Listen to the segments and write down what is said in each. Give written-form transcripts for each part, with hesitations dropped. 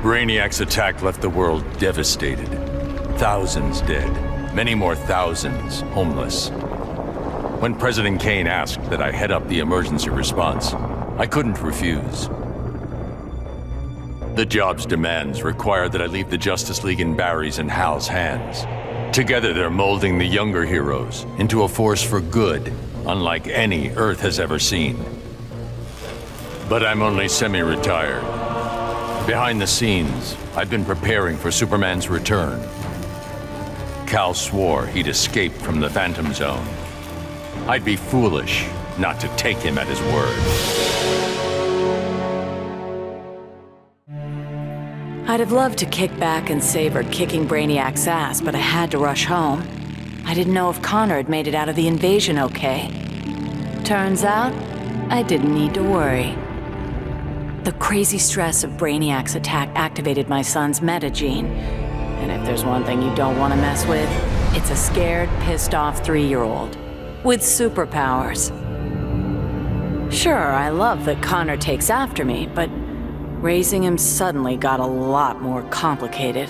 Brainiac's attack left the world devastated. Thousands dead, many more thousands homeless. When President Kane asked that I head up the emergency response, I couldn't refuse. The job's demands require that I leave the Justice League in Barry's and Hal's hands. Together they're molding the younger heroes into a force for good, unlike any Earth has ever seen. But I'm only semi-retired. Behind the scenes, I've been preparing for Superman's return. Cal swore he'd escaped from the Phantom Zone. I'd be foolish not to take him at his word. I'd have loved to kick back and savor kicking Brainiac's ass, but I had to rush home. I didn't know if Connor had made it out of the invasion okay. Turns out, I didn't need to worry. The crazy stress of Brainiac's attack activated my son's metagene. And if there's one thing you don't want to mess with, it's a scared, pissed-off 3-year-old. With superpowers. Sure, I love that Connor takes after me, but raising him suddenly got a lot more complicated.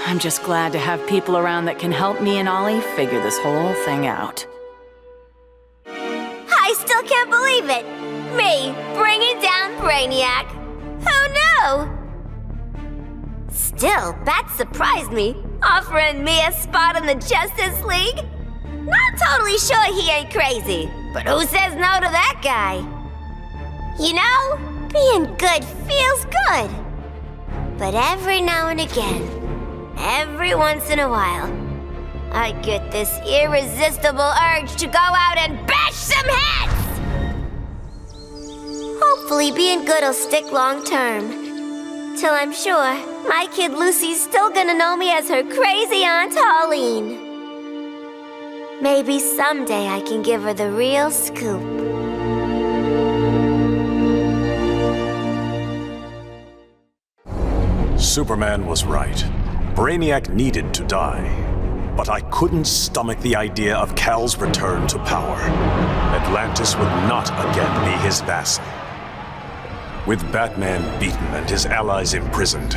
I'm just glad to have people around that can help me and Ollie figure this whole thing out. I still can't believe it! Me, bringing down Brainiac! Who knew? Still, Bat surprised me, offering me a spot in the Justice League. Not totally sure he ain't crazy, but who says no to that guy? You know, being good feels good. But every now and again, every once in a while, I get this irresistible urge to go out and bash some heads! Hopefully being good'll stick long term. Till I'm sure my kid Lucy's still gonna know me as her crazy Aunt Pauline. Maybe someday I can give her the real scoop. Superman was right. Brainiac needed to die. But I couldn't stomach the idea of Cal's return to power. Atlantis would not again be his vassal. With Batman beaten and his allies imprisoned,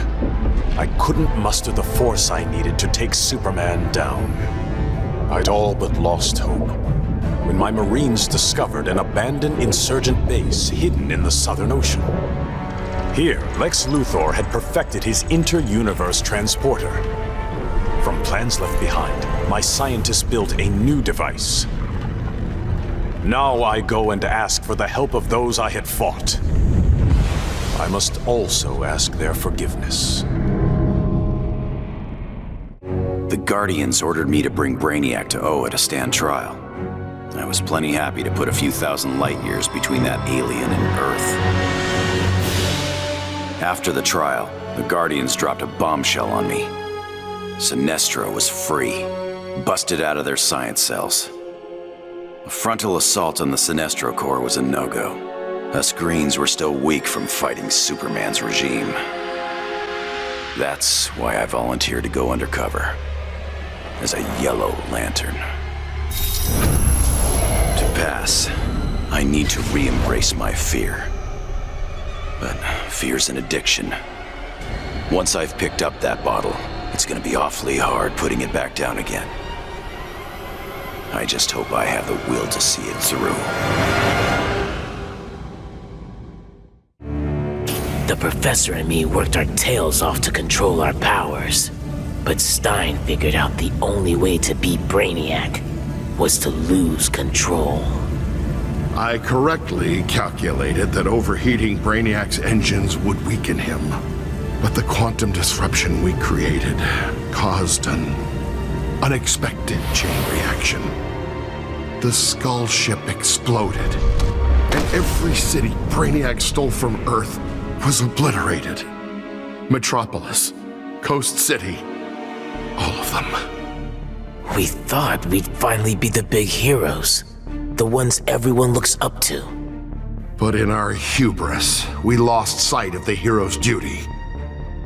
I couldn't muster the force I needed to take Superman down. I'd all but lost hope when my Marines discovered an abandoned insurgent base hidden in the Southern Ocean. Here, Lex Luthor had perfected his inter-universe transporter. From plans left behind, my scientists built a new device. Now I go and ask for the help of those I had fought. I must also ask their forgiveness. The Guardians ordered me to bring Brainiac to Oa to stand trial. I was plenty happy to put a few thousand light years between that alien and Earth. After the trial, the Guardians dropped a bombshell on me. Sinestro was free, busted out of their science cells. A frontal assault on the Sinestro Corps was a no-go. Us Greens were still weak from fighting Superman's regime. That's why I volunteered to go undercover as a Yellow Lantern. To pass, I need to re-embrace my fear. But fear's an addiction. Once I've picked up that bottle, it's gonna be awfully hard putting it back down again. I just hope I have the will to see it through. The Professor and me worked our tails off to control our powers. But Stein figured out the only way to beat Brainiac was to lose control. I correctly calculated that overheating Brainiac's engines would weaken him. But the quantum disruption we created caused an unexpected chain reaction. The Skull ship exploded, and every city Brainiac stole from Earth was obliterated. Metropolis, Coast City, all of them. We thought we'd finally be the big heroes, the ones everyone looks up to. But in our hubris, we lost sight of the hero's duty,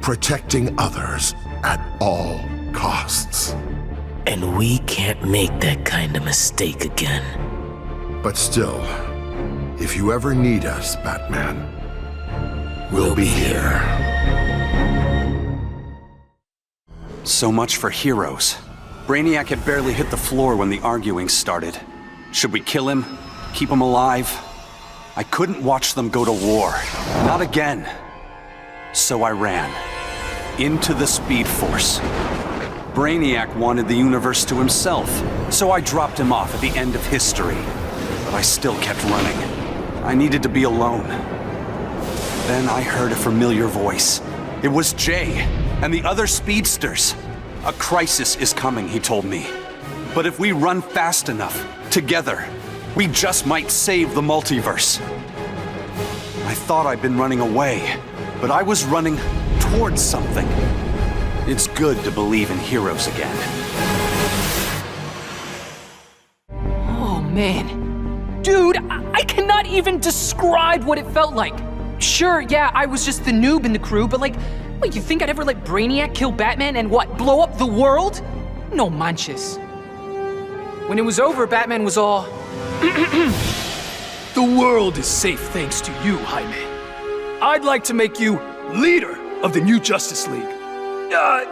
protecting others at all costs. And we can't make that kind of mistake again. But still, if you ever need us, Batman, will be here. So much for heroes. Brainiac had barely hit the floor when the arguing started. Should we kill him? Keep him alive? I couldn't watch them go to war. Not again. So I ran. Into the Speed Force. Brainiac wanted the universe to himself, so I dropped him off at the end of history. But I still kept running. I needed to be alone. Then I heard a familiar voice. It was Jay and the other speedsters. A crisis is coming, he told me. But if we run fast enough, together, we just might save the multiverse. I thought I'd been running away, but I was running towards something. It's good to believe in heroes again. Oh, man. Dude, I cannot even describe what it felt like. Sure, yeah, I was just the noob in the crew, but like, wait, you think I'd ever let Brainiac kill Batman and what, blow up the world? No manches. When it was over, Batman was all, The world is safe thanks to you, Jaime. I'd like to make you leader of the new Justice League.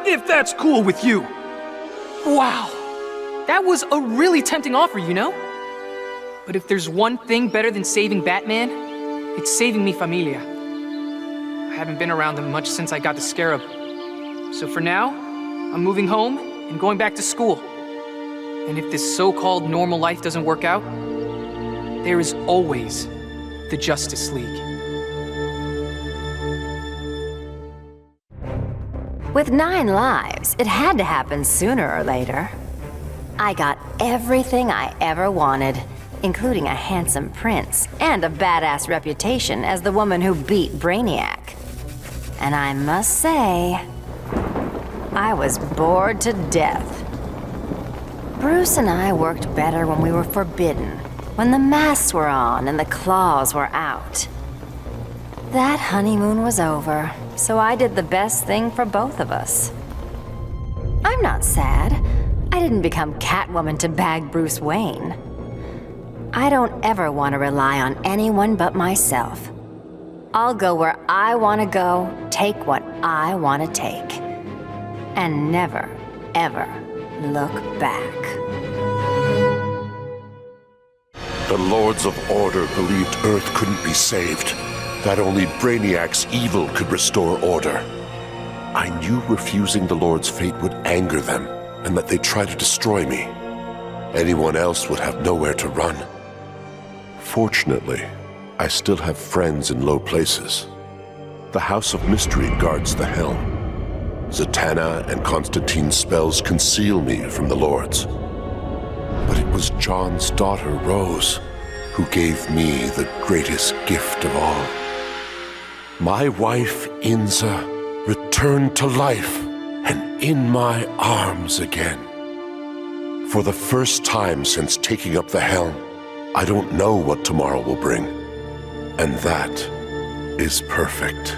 If that's cool with you. wow. That was a really tempting offer, you know? But if there's one thing better than saving Batman, it's saving mi familia. I haven't been around them much since I got the Scarab. So for now, I'm moving home and going back to school. And if this so-called normal life doesn't work out, there is always the Justice League. With 9 lives, it had to happen sooner or later. I got everything I ever wanted, including a handsome prince and a badass reputation as the woman who beat Brainiac. And I must say, I was bored to death. Bruce and I worked better when we were forbidden, when the masks were on and the claws were out. That honeymoon was over, so I did the best thing for both of us. I'm not sad. I didn't become Catwoman to bag Bruce Wayne. I don't ever want to rely on anyone but myself. I'll go where I want to go, take what I want to take. And never, ever look back. The Lords of Order believed Earth couldn't be saved, that only Brainiac's evil could restore order. I knew refusing the Lord's fate would anger them, and that they'd try to destroy me. Anyone else would have nowhere to run. Fortunately, I still have friends in low places. The House of Mystery guards the helm. Zatanna and Constantine's spells conceal me from the Lords. But it was John's daughter, Rose, who gave me the greatest gift of all. My wife, Inza, returned to life and in my arms again. For the first time since taking up the helm, I don't know what tomorrow will bring. And that is perfect.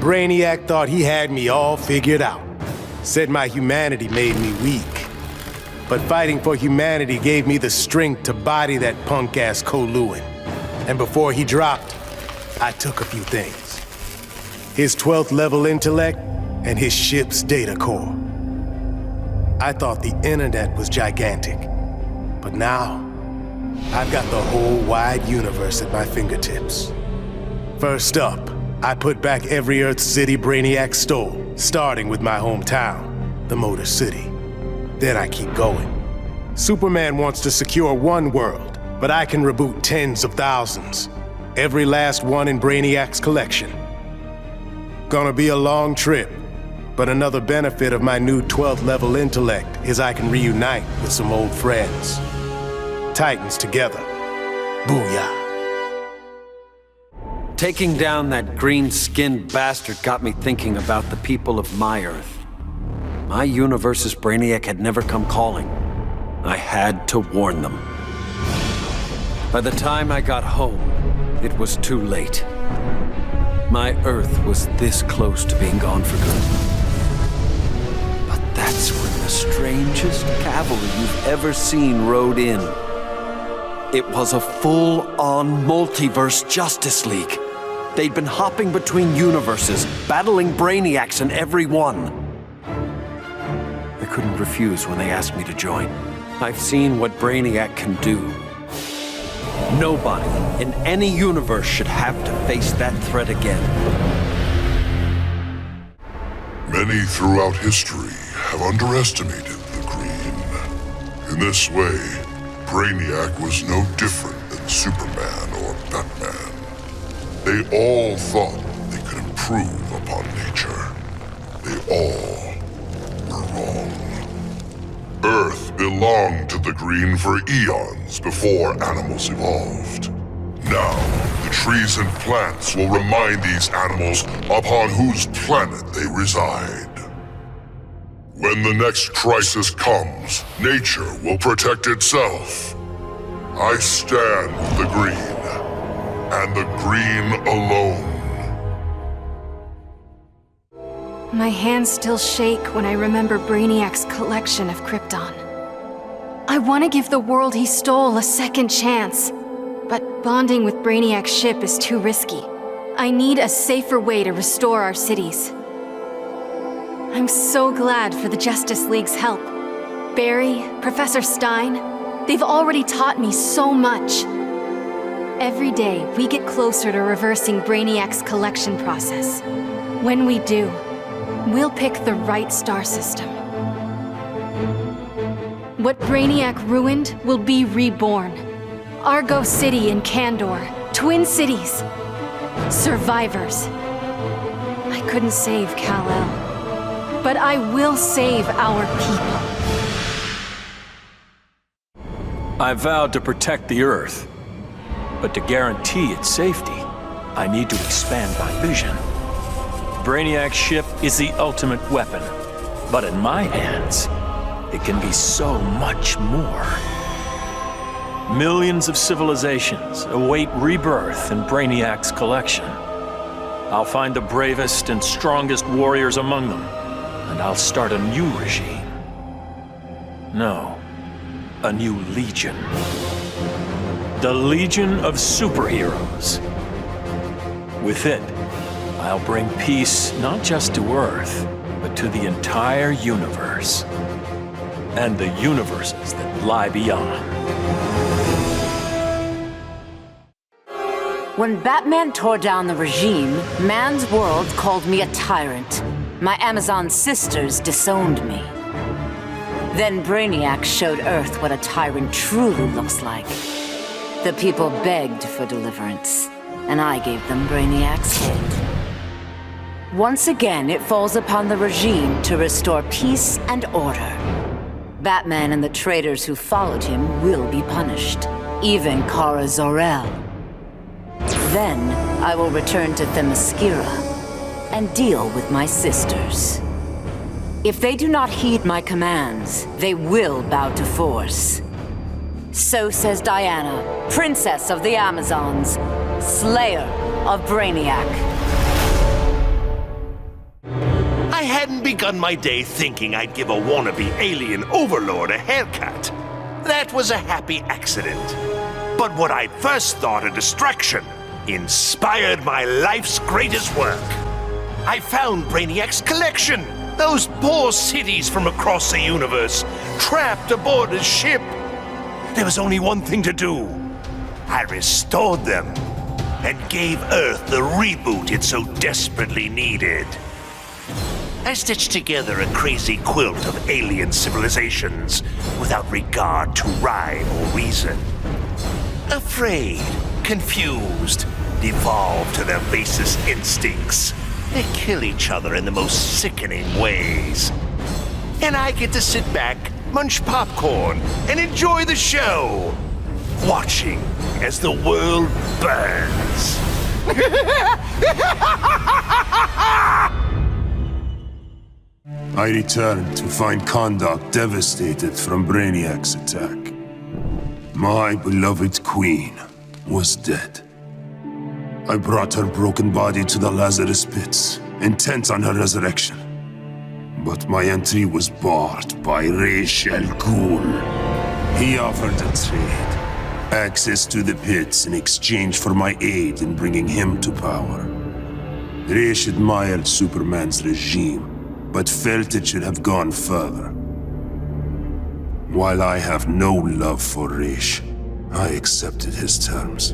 Brainiac thought he had me all figured out. Said my humanity made me weak. But fighting for humanity gave me the strength to body that punk-ass Koluan. And before he dropped, I took a few things. His 12th level intellect and his ship's data core. I thought the internet was gigantic. But now, I've got the whole wide universe at my fingertips. First up, I put back every Earth city Brainiac stole, starting with my hometown, the Motor City. Then I keep going. Superman wants to secure one world, but I can reboot tens of thousands. Every last one in Brainiac's collection. Gonna be a long trip, but another benefit of my new 12th level intellect is I can reunite with some old friends. Titans together. Booyah. Taking down that green-skinned bastard got me thinking about the people of my Earth. My universe's Brainiac had never come calling. I had to warn them. By the time I got home, it was too late. My Earth was this close to being gone for good. But that's when the strangest cavalry you've ever seen rode in. It was a full-on multiverse Justice League. They'd been hopping between universes, battling Brainiacs in every one. I couldn't refuse when they asked me to join. I've seen what Brainiac can do. Nobody in any universe should have to face that threat again. Many throughout history have underestimated the Green. In this way, Brainiac was no different than Superman or Batman. They all thought they could improve upon nature. They all were wrong. Earth belonged to the Green for eons before animals evolved. Now, the trees and plants will remind these animals upon whose planet they reside. When the next crisis comes, nature will protect itself. I stand with the Green, and the Green alone. My hands still shake when I remember Brainiac's collection of Krypton. I want to give the world he stole a second chance, but bonding with Brainiac's ship is too risky. I need a safer way to restore our cities. I'm so glad for the Justice League's help. Barry, Professor Stein, they've already taught me so much. Every day, we get closer to reversing Brainiac's collection process. When we do, we'll pick the right star system. What Brainiac ruined will be reborn. Argo City and Kandor, Twin Cities. Survivors. I couldn't save Kal-El, but I will save our people. I vowed to protect the Earth, but to guarantee its safety, I need to expand my vision. Brainiac's ship is the ultimate weapon, but in my hands, it can be so much more. Millions of civilizations await rebirth in Brainiac's collection. I'll find the bravest and strongest warriors among them, and I'll start a new regime. No, a new legion. The Legion of Superheroes. With it, I'll bring peace not just to Earth, but to the entire universe. And the universes that lie beyond. When Batman tore down the regime, man's world called me a tyrant. My Amazon sisters disowned me. Then Brainiac showed Earth what a tyrant truly looks like. The people begged for deliverance, and I gave them Brainiac's head. Once again, it falls upon the regime to restore peace and order. Batman and the traitors who followed him will be punished, even Kara Zor-El. Then, I will return to Themyscira and deal with my sisters. If they do not heed my commands, they will bow to force. So says Diana, Princess of the Amazons, Slayer of Brainiac. I hadn't begun my day thinking I'd give a wannabe alien overlord a haircut. That was a happy accident. But what I'd first thought a distraction inspired my life's greatest work. I found Brainiac's collection. Those poor cities from across the universe, trapped aboard his ship. There was only one thing to do. I restored them and gave Earth the reboot it so desperately needed. I stitched together a crazy quilt of alien civilizations without regard to rhyme or reason. Afraid, confused, devolved to their basest instincts. They kill each other in the most sickening ways. And I get to sit back, munch popcorn, and enjoy the show, watching as the world burns. I returned to find Kahndaq devastated from Brainiac's attack. My beloved queen was dead. I brought her broken body to the Lazarus pits, intent on her resurrection. But my entry was barred by Ra's al Ghul. He offered a trade. Access to the pits in exchange for my aid in bringing him to power. Raish admired Superman's regime, but felt it should have gone further. While I have no love for Raish, I accepted his terms.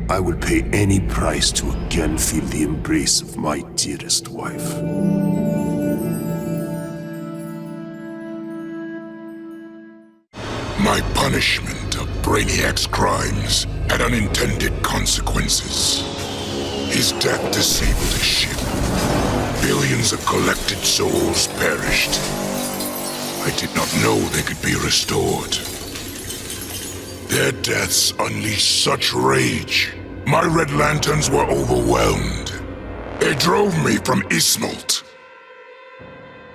I will pay any price to again feel the embrace of my dearest wife. My punishment of Brainiac's crimes had unintended consequences. His death disabled his ship. Billions of collected souls perished. I did not know they could be restored. Their deaths unleashed such rage. My Red Lanterns were overwhelmed. They drove me from Ismalt.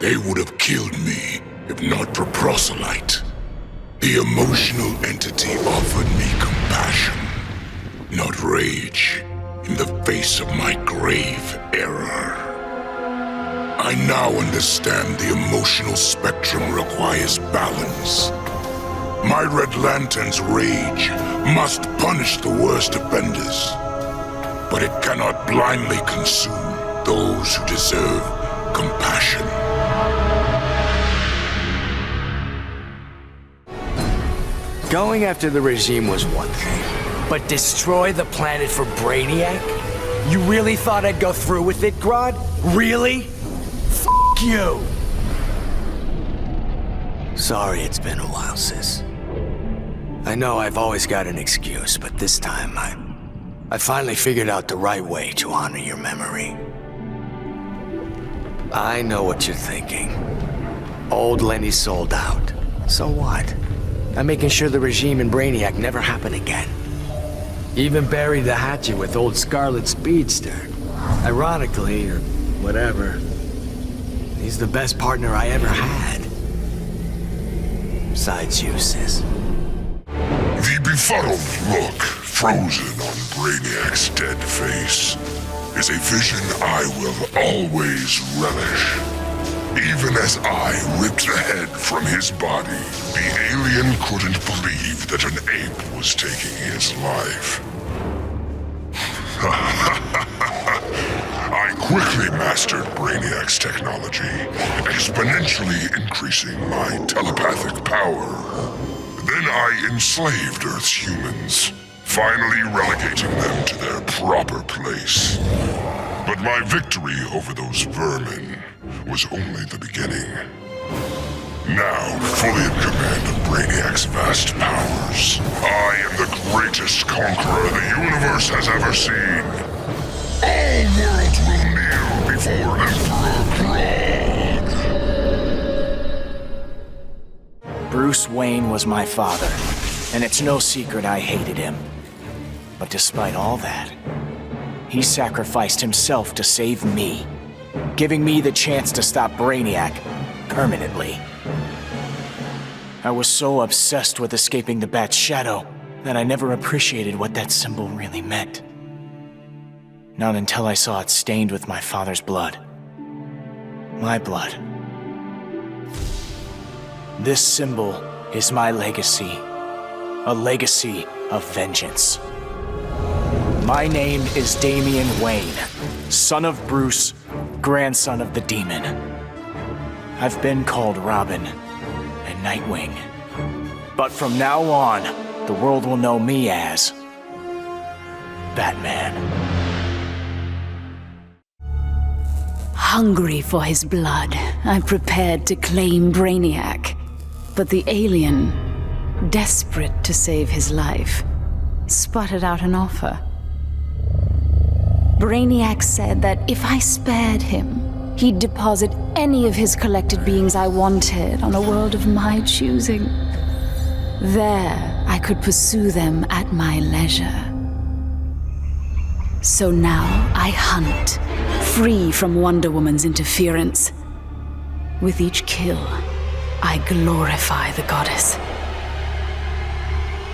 They would have killed me if not for Proselyte. The emotional entity offered me compassion, not rage, in the face of my grave error. I now understand the emotional spectrum requires balance. My Red Lantern's rage must punish the worst offenders, but it cannot blindly consume those who deserve compassion. Going after the regime was one thing, but destroy the planet for Brainiac? You really thought I'd go through with it, Grodd? Really? F*** you! Sorry it's been a while, sis. I know I've always got an excuse, but this time I finally figured out the right way to honor your memory. I know what you're thinking. Old Lenny sold out. So what? I'm making sure the regime and Brainiac never happen again. Even buried the hatchet with old Scarlet Speedster. Ironically, or whatever, he's the best partner I ever had. Besides you, sis. The befuddled look frozen on Brainiac's dead face is a vision I will always relish. Even as I ripped the head from his body, the alien couldn't believe that an ape was taking his life. I quickly mastered Brainiac's technology, exponentially increasing my telepathic power. Then I enslaved Earth's humans, finally relegating them to their proper place. But my victory over those vermin was only the beginning. Now, fully in command of Brainiac's vast powers, I am the greatest conqueror the universe has ever seen. All worlds will kneel before Emperor Grodd. Bruce Wayne was my father, and it's no secret I hated him. But despite all that, he sacrificed himself to save me, giving me the chance to stop Brainiac permanently. I was so obsessed with escaping the Bat's shadow that I never appreciated what that symbol really meant. Not until I saw it stained with my father's blood. My blood. This symbol is my legacy. A legacy of vengeance. My name is Damian Wayne, son of Bruce, grandson of the Demon. I've been called Robin and Nightwing. But from now on, the world will know me as Batman. Hungry for his blood, I prepared to claim Brainiac. But the alien, desperate to save his life, sputtered out an offer. Brainiac said that if I spared him, he'd deposit any of his collected beings I wanted on a world of my choosing. There, I could pursue them at my leisure. So now I hunt, free from Wonder Woman's interference. With each kill, I glorify the goddess.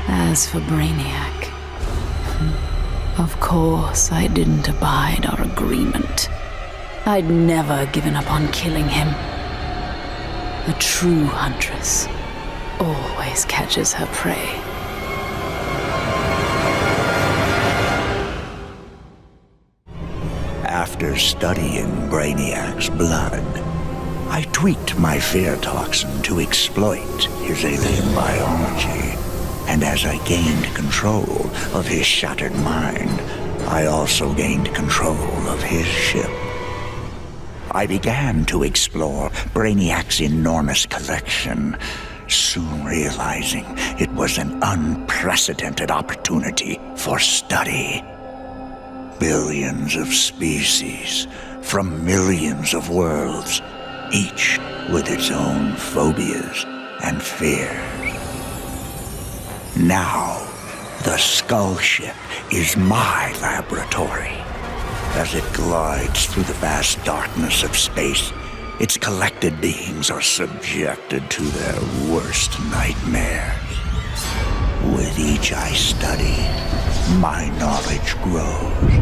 As for Brainiac, of course I didn't abide our agreement. I'd never given up on killing him. A true huntress always catches her prey. After studying Brainiac's blood, I tweaked my fear toxin to exploit his alien biology. And as I gained control of his shattered mind, I also gained control of his ship. I began to explore Brainiac's enormous collection, soon realizing it was an unprecedented opportunity for study. Billions of species from millions of worlds, each with its own phobias and fears. Now, the Skull Ship is my laboratory. As it glides through the vast darkness of space, its collected beings are subjected to their worst nightmares. With each I study, my knowledge grows.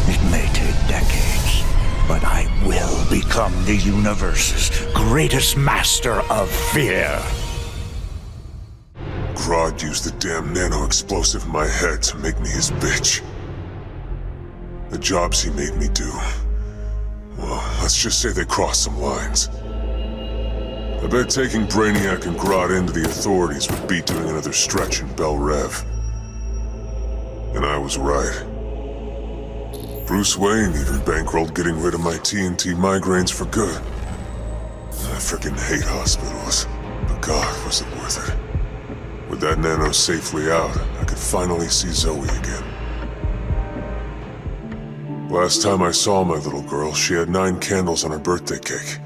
It may take decades, but I will become the universe's greatest master of fear. Grodd used the damn nano-explosive in my head to make me his bitch. The jobs he made me do, well, let's just say they crossed some lines. I bet taking Brainiac and Grodd into the authorities would be doing another stretch in Bel Rev. And I was right. Bruce Wayne even bankrolled getting rid of my TNT migraines for good. I frickin' hate hospitals, but God, was it worth it. With that nano safely out, I could finally see Zoe again. Last time I saw my little girl, she had 9 candles on her birthday cake.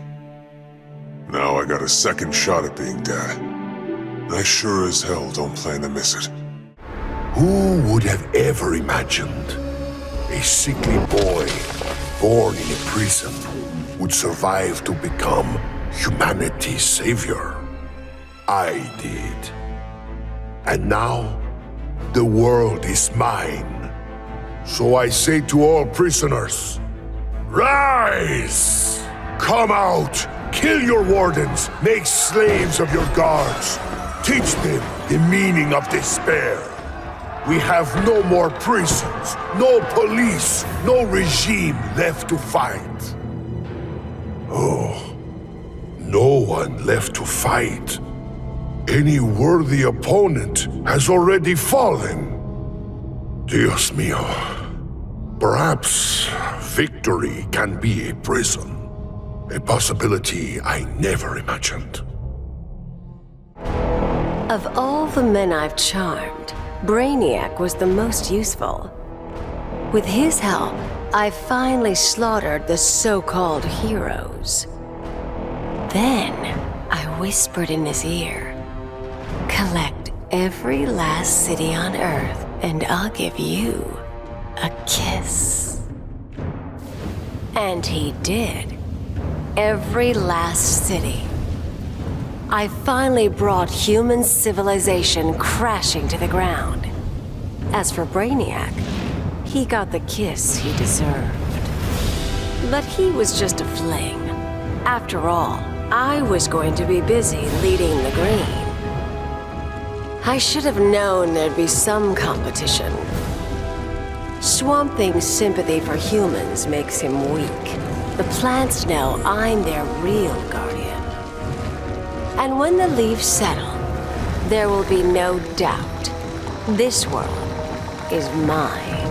Now I got a second shot at being dad. And I sure as hell don't plan to miss it. Who would have ever imagined a sickly boy born in a prison would survive to become humanity's savior? I did. And now, the world is mine. So I say to all prisoners, rise! Come out! Kill your wardens! Make slaves of your guards! Teach them the meaning of despair! We have no more prisons, no police, no regime left to fight. Oh, no one left to fight. Any worthy opponent has already fallen. Dios mío. Perhaps victory can be a prison. A possibility I never imagined. Of all the men I've charmed, Brainiac was the most useful. With his help, I finally slaughtered the so-called heroes. Then, I whispered in his ear, collect every last city on Earth, and I'll give you a kiss. And he did. Every last city. I finally brought human civilization crashing to the ground. As for Brainiac, he got the kiss he deserved. But he was just a fling. After all, I was going to be busy leading the Green. I should have known there'd be some competition. Swamp Thing's sympathy for humans makes him weak. The plants know I'm their real guardian. And when the leaves settle, there will be no doubt. This world is mine.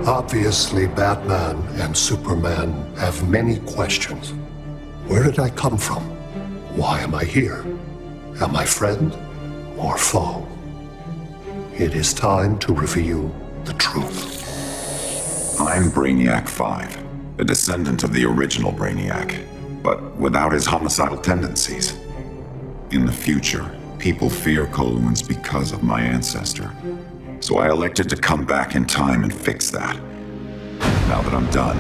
Obviously, Batman and Superman have many questions. Where did I come from? Why am I here? Am I friend or foe? It is time to reveal the truth. I'm Brainiac 5, a descendant of the original Brainiac, but without his homicidal tendencies. In the future, people fear Coluans because of my ancestor. So I elected to come back in time and fix that. Now that I'm done,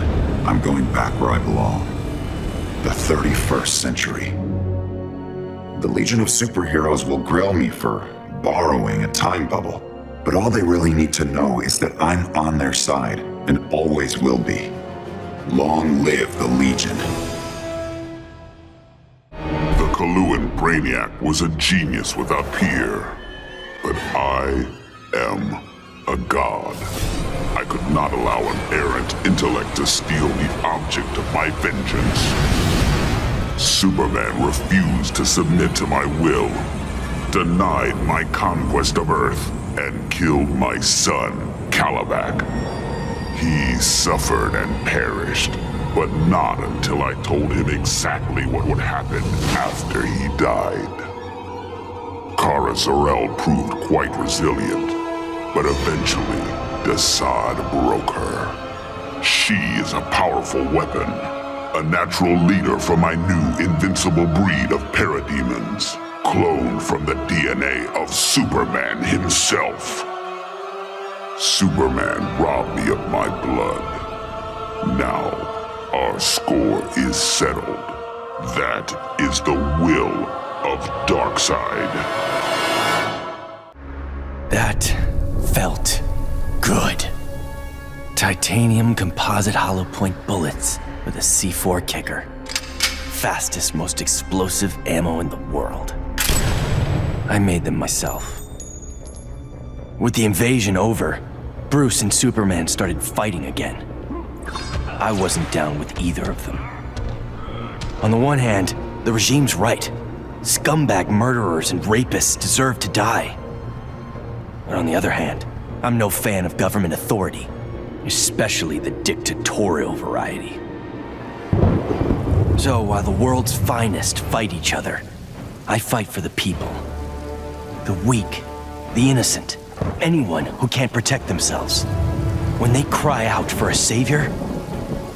I'm going back where I belong. The 31st century. The Legion of Superheroes will grill me for borrowing a time bubble, but all they really need to know is that I'm on their side and always will be. Long live the Legion. The Coluan Brainiac was a genius without peer, but I am a god. I could not allow an errant intellect to steal the object of my vengeance. Superman refused to submit to my will, denied my conquest of Earth, and killed my son, Calabac. He suffered and perished, but not until I told him exactly what would happen after he died. Kara Zor-El proved quite resilient, but eventually, Deadshot broke her. She is a powerful weapon, a natural leader for my new invincible breed of parademons, cloned from the DNA of Superman himself. Superman robbed me of my blood. Now, our score is settled. That is the will of Darkseid. That felt good. Titanium composite hollow point bullets with a C4 kicker. Fastest, most explosive ammo in the world. I made them myself. With the invasion over, Bruce and Superman started fighting again. I wasn't down with either of them. On the one hand, the regime's right. Scumbag murderers and rapists deserve to die. But on the other hand, I'm no fan of government authority, especially the dictatorial variety. So while the world's finest fight each other, I fight for the people. The weak, the innocent, anyone who can't protect themselves. When they cry out for a savior,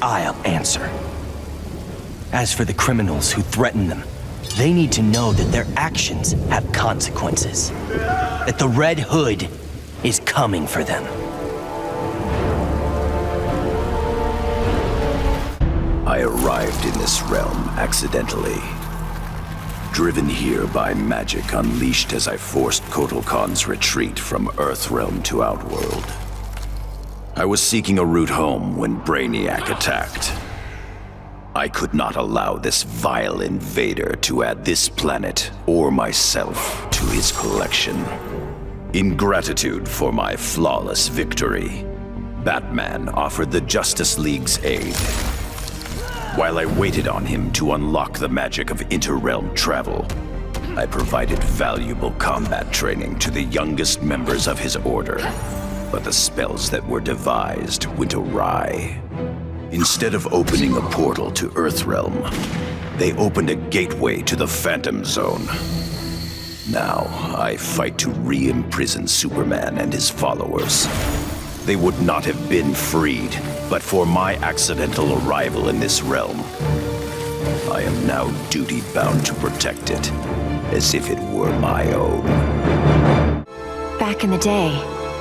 I'll answer. As for the criminals who threaten them, they need to know that their actions have consequences. That the Red Hood is coming for them. I arrived in this realm accidentally. Driven here by magic unleashed as I forced Kotal Khan's retreat from Earthrealm to Outworld. I was seeking a route home when Brainiac attacked. I could not allow this vile invader to add this planet or myself to his collection. In gratitude for my flawless victory, Batman offered the Justice League's aid. While I waited on him to unlock the magic of interrealm travel, I provided valuable combat training to the youngest members of his order. But the spells that were devised went awry. Instead of opening a portal to Earthrealm, they opened a gateway to the Phantom Zone. Now, I fight to re-imprison Superman and his followers. They would not have been freed, but for my accidental arrival in this realm. I am now duty-bound to protect it, as if it were my own. Back in the day,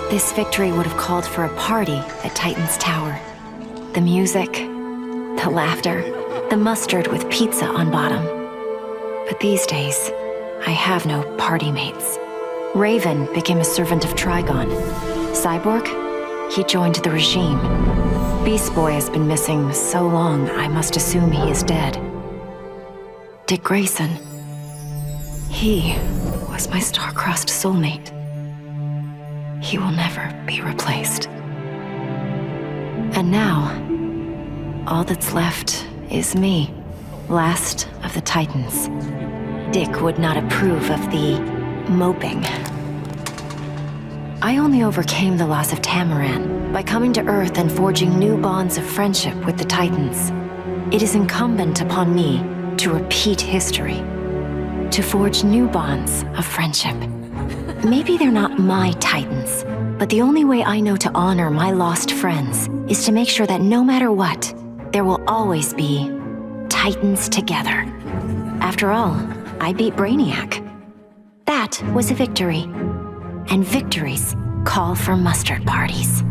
this victory would have called for a party at Titan's Tower. The music, the laughter, the mustard with pizza on bottom. But these days, I have no party mates. Raven became a servant of Trigon. Cyborg? He joined the regime. Beast Boy has been missing so long, I must assume he is dead. Dick Grayson. He was my star-crossed soulmate. He will never be replaced. And now, all that's left is me, last of the Titans. Dick would not approve of the moping. I only overcame the loss of Tamaran by coming to Earth and forging new bonds of friendship with the Titans. It is incumbent upon me to repeat history, to forge new bonds of friendship. Maybe they're not my Titans, but the only way I know to honor my lost friends is to make sure that no matter what, there will always be Titans together. After all, I beat Brainiac. That was a victory. And victories call for mustard parties.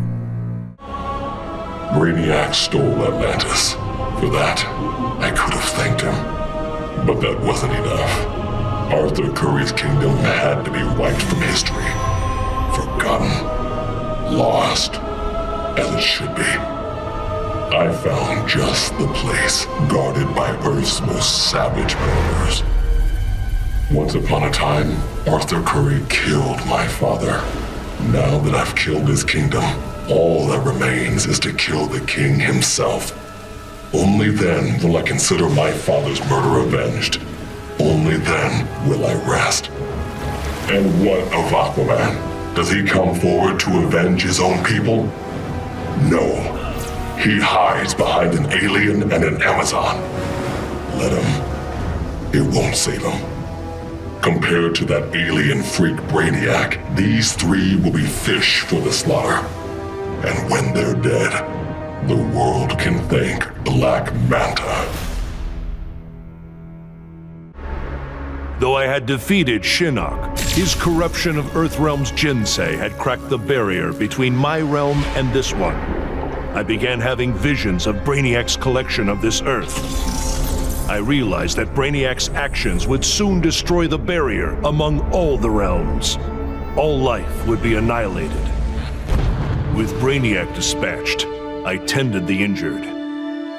Brainiac stole Atlantis. For that, I could have thanked him. But that wasn't enough. Arthur Curry's kingdom had to be wiped from history. Forgotten. Lost. As it should be. I found just the place, guarded by Earth's most savage murderers. Once upon a time, Arthur Curry killed my father, Now that I've killed his kingdom, all that remains is to kill the king himself. Only then will I consider my father's murder avenged. Only then will I rest. And what of Aquaman? Does he come forward to avenge his own people? No. He hides behind an alien and an Amazon. Let him. It won't save him. Compared to that alien freak Brainiac, these three will be fish for the slaughter. And when they're dead, the world can thank Black Manta. Though I had defeated Shinnok, his corruption of Earthrealm's Jinsei had cracked the barrier between my realm and this one. I began having visions of Brainiac's collection of this Earth. I realized that Brainiac's actions would soon destroy the barrier among all the realms. All life would be annihilated. With Brainiac dispatched, I tended the injured.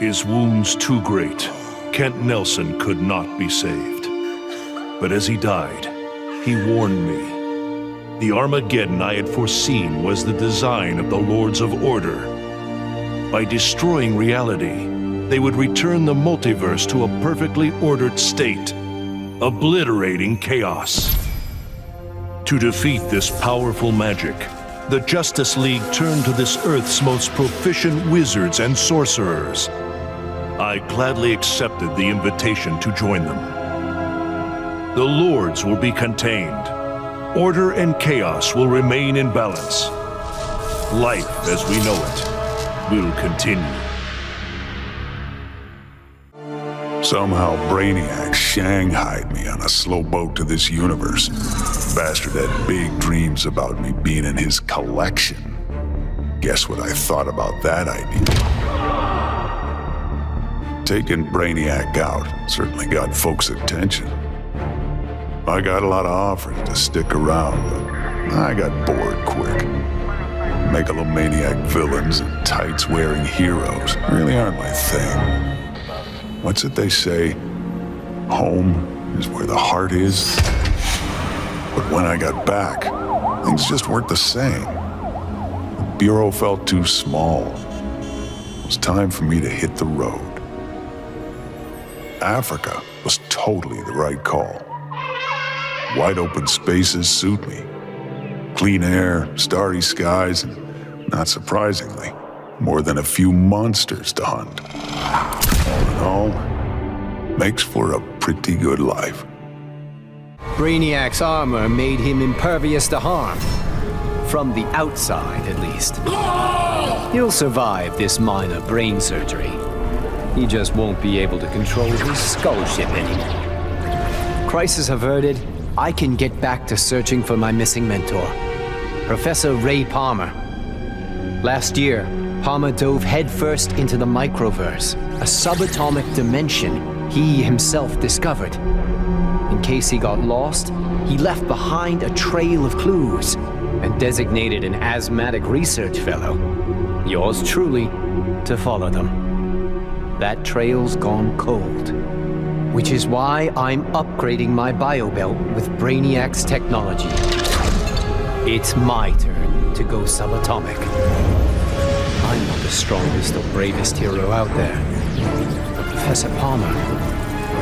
His wounds too great, Kent Nelson could not be saved. But as he died, he warned me. The Armageddon I had foreseen was the design of the Lords of Order. By destroying reality, they would return the multiverse to a perfectly ordered state, obliterating chaos. To defeat this powerful magic, the Justice League turned to this Earth's most proficient wizards and sorcerers. I gladly accepted the invitation to join them. The Lords will be contained. Order and chaos will remain in balance. Life as we know it will continue. Somehow Brainiac shanghaied me on a slow boat to this universe. Bastard had big dreams about me being in his collection. Guess what I thought about that idea? Taking Brainiac out certainly got folks' attention. I got a lot of offers to stick around, but I got bored quick. Megalomaniac villains and tights-wearing heroes really aren't my thing. What's it they say? Home is where the heart is. But when I got back, things just weren't the same. The Bureau felt too small. It was time for me to hit the road. Africa was totally the right call. Wide open spaces suit me. Clean air, starry skies, and, not surprisingly, more than a few monsters to hunt. All in all, makes for a pretty good life. Brainiac's armor made him impervious to harm. From the outside, at least. He'll survive this minor brain surgery. He just won't be able to control his skull ship anymore. Crisis averted, I can get back to searching for my missing mentor, Professor Ray Palmer. Last year, Palmer dove headfirst into the microverse, a subatomic dimension he himself discovered. In case he got lost, he left behind a trail of clues and designated an asthmatic research fellow, yours truly, to follow them. That trail's gone cold, which is why I'm upgrading my biobelt with Brainiac's technology. It's my turn to go subatomic. I'm not the strongest or bravest hero out there. But Professor Palmer,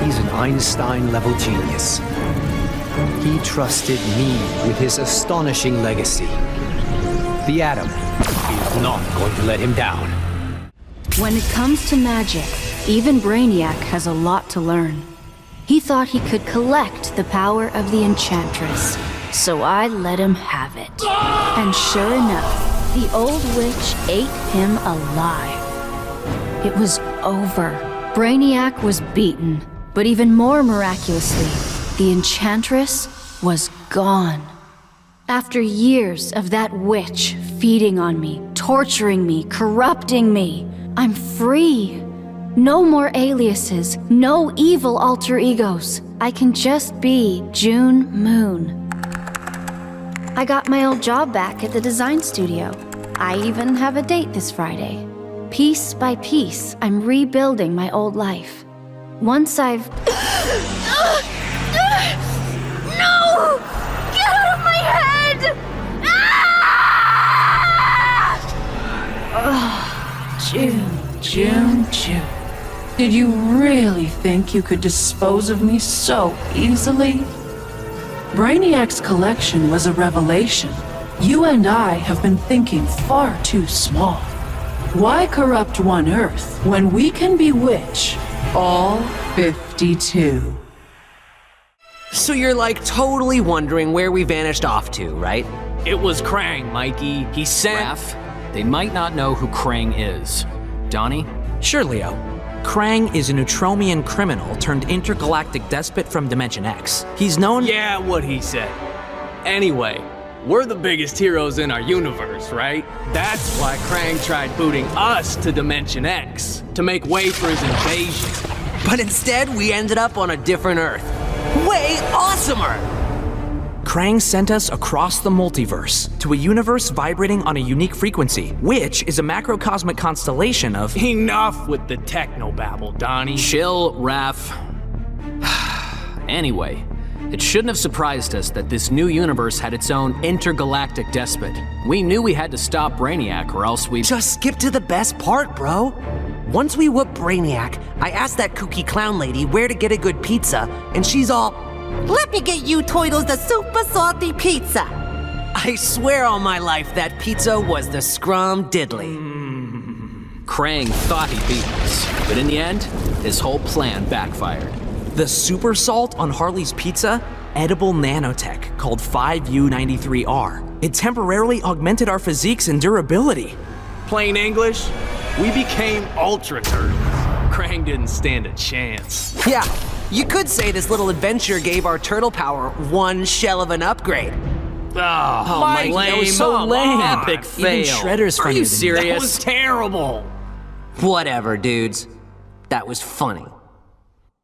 he's an Einstein-level genius. He trusted me with his astonishing legacy. The Atom is not going to let him down. When it comes to magic, even Brainiac has a lot to learn. He thought he could collect the power of the Enchantress, so I let him have it. And sure enough, the old witch ate him alive. It was over. Brainiac was beaten, but even more miraculously, the Enchantress was gone. After years of that witch feeding on me, torturing me, corrupting me, I'm free. No more aliases, no evil alter egos. I can just be June Moon. I got my old job back at the design studio. I even have a date this Friday. Piece by piece, I'm rebuilding my old life. Once I've... No! Get out of my head! Ah! June. Did you really think you could dispose of me so easily? Brainiac's collection was a revelation. You and I have been thinking far too small. Why corrupt one Earth when we can bewitch all 52? So you're like totally wondering where we vanished off to, right? It was Krang, Mikey. He sent... Raph, they might not know who Krang is. Donnie? Sure, Leo. Krang is a Neutromian criminal turned intergalactic despot from Dimension X. He's known— Yeah, what he said. Anyway, we're the biggest heroes in our universe, right? That's why Krang tried booting us to Dimension X, to make way for his invasion. But instead, we ended up on a different Earth. Way awesomer! Krang sent us across the multiverse to a universe vibrating on a unique frequency, which is a macrocosmic constellation of— Enough with the technobabble, Donnie. Chill, Raph. Anyway, it shouldn't have surprised us that this new universe had its own intergalactic despot. We knew we had to stop Brainiac or else we— Just skip to the best part, bro. Once we whoop Brainiac, I asked that kooky clown lady where to get a good pizza, and she's all, "Let me get you Toidles the super salty pizza." I swear on my life that pizza was the scrum diddly. Krang thought he beat us, but in the end, his whole plan backfired. The super salt on Harley's pizza? Edible nanotech called 5U93R. It temporarily augmented our physiques and durability. Plain English, we became Ultra Turtles. Krang didn't stand a chance. Yeah, you could say this little adventure gave our turtle power one shell of an upgrade. Oh, Mike, lame. that was so lame. Epic fail. Even Shredder's Are funnier you than serious? that. That was terrible. Whatever, dudes. That was funny.